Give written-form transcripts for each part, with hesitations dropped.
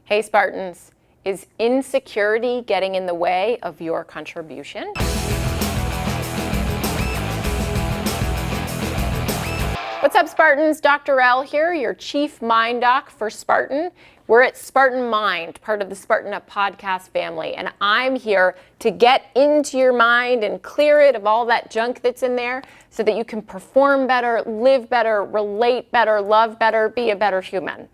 Hey Spartans, is insecurity getting in the way of your contribution? What's up Spartans? Dr. L here, your Chief Mind Doc for Spartan. We're at Spartan Mind, part of the Spartan Up podcast family, and I'm here to get into your mind and clear it of all that junk that's in there so that you can perform better, live better, relate better, love better, be a better human.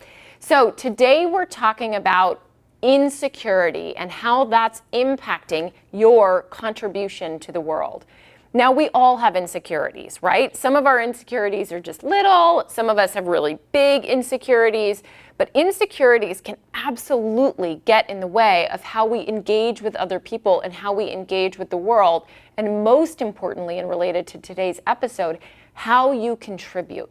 So today we're talking about insecurity and how that's impacting your contribution to the world. Now, we all have insecurities, right? Some of our insecurities are just little, some of us have really big insecurities, but insecurities can absolutely get in the way of how we engage with other people and how we engage with the world, and most importantly, and related to today's episode, how you contribute.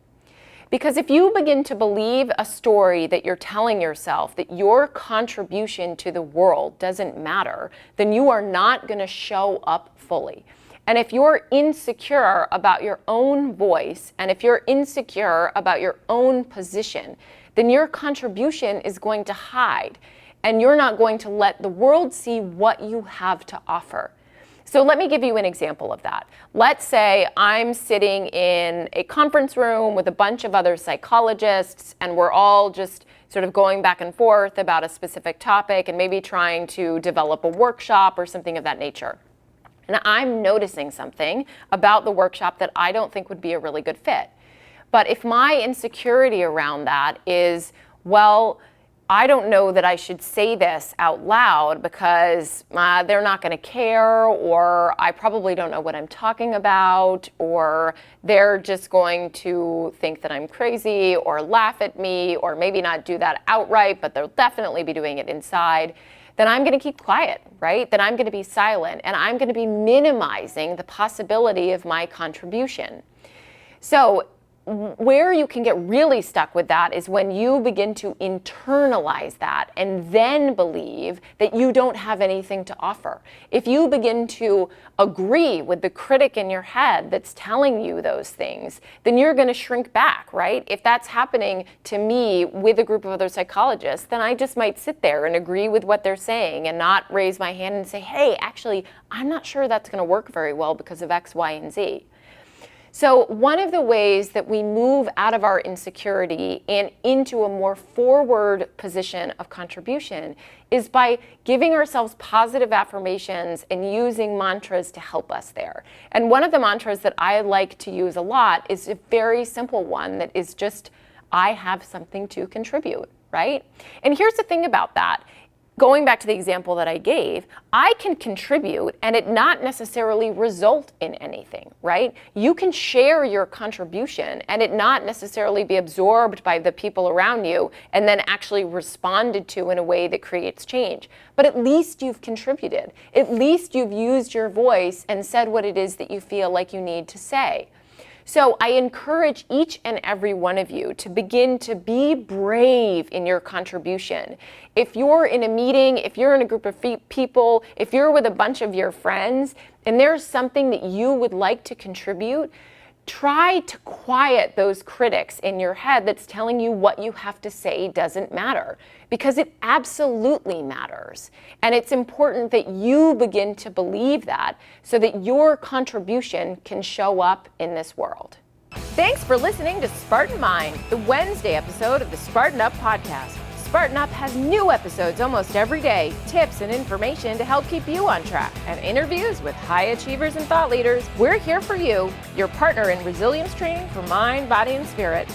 Because if you begin to believe a story that you're telling yourself that your contribution to the world doesn't matter, then you are not going to show up fully. And if you're insecure about your own voice, and if you're insecure about your own position, then your contribution is going to hide, and you're not going to let the world see what you have to offer. So let me give you an example of that. Let's say I'm sitting in a conference room with a bunch of other psychologists, and we're all just sort of going back and forth about a specific topic and maybe trying to develop a workshop or something of that nature. And I'm noticing something about the workshop that I don't think would be a really good fit. But if my insecurity around that is, well, I don't know that I should say this out loud because they're not going to care, or I probably don't know what I'm talking about, or they're just going to think that I'm crazy or laugh at me, or maybe not do that outright, but they'll definitely be doing it inside, then I'm going to keep quiet, right? Then I'm going to be silent, and I'm going to be minimizing the possibility of my contribution. So where you can get really stuck with that is when you begin to internalize that and then believe that you don't have anything to offer. If you begin to agree with the critic in your head that's telling you those things, then you're going to shrink back, right? If that's happening to me with a group of other psychologists, then I just might sit there and agree with what they're saying and not raise my hand and say, hey, actually, I'm not sure that's going to work very well because of X, Y, and Z. So one of the ways that we move out of our insecurity and into a more forward position of contribution is by giving ourselves positive affirmations and using mantras to help us there. And one of the mantras that I like to use a lot is a very simple one that is just, I have something to contribute, right? And here's the thing about that. Going back to the example that I gave, I can contribute and it not necessarily result in anything, right? You can share your contribution and it not necessarily be absorbed by the people around you and then actually responded to in a way that creates change. But at least you've contributed. At least you've used your voice and said what it is that you feel like you need to say. So I encourage each and every one of you to begin to be brave in your contribution. If you're in a meeting, if you're in a group of people, if you're with a bunch of your friends, and there's something that you would like to contribute, try to quiet those critics in your head that's telling you what you have to say doesn't matter, because it absolutely matters. And it's important that you begin to believe that so that your contribution can show up in this world. Thanks for listening to Spartan Mind, the Wednesday episode of the Spartan Up podcast. Spartan Up has new episodes almost every day, tips and information to help keep you on track, and interviews with high achievers and thought leaders. We're here for you, your partner in resilience training for mind, body, and spirit.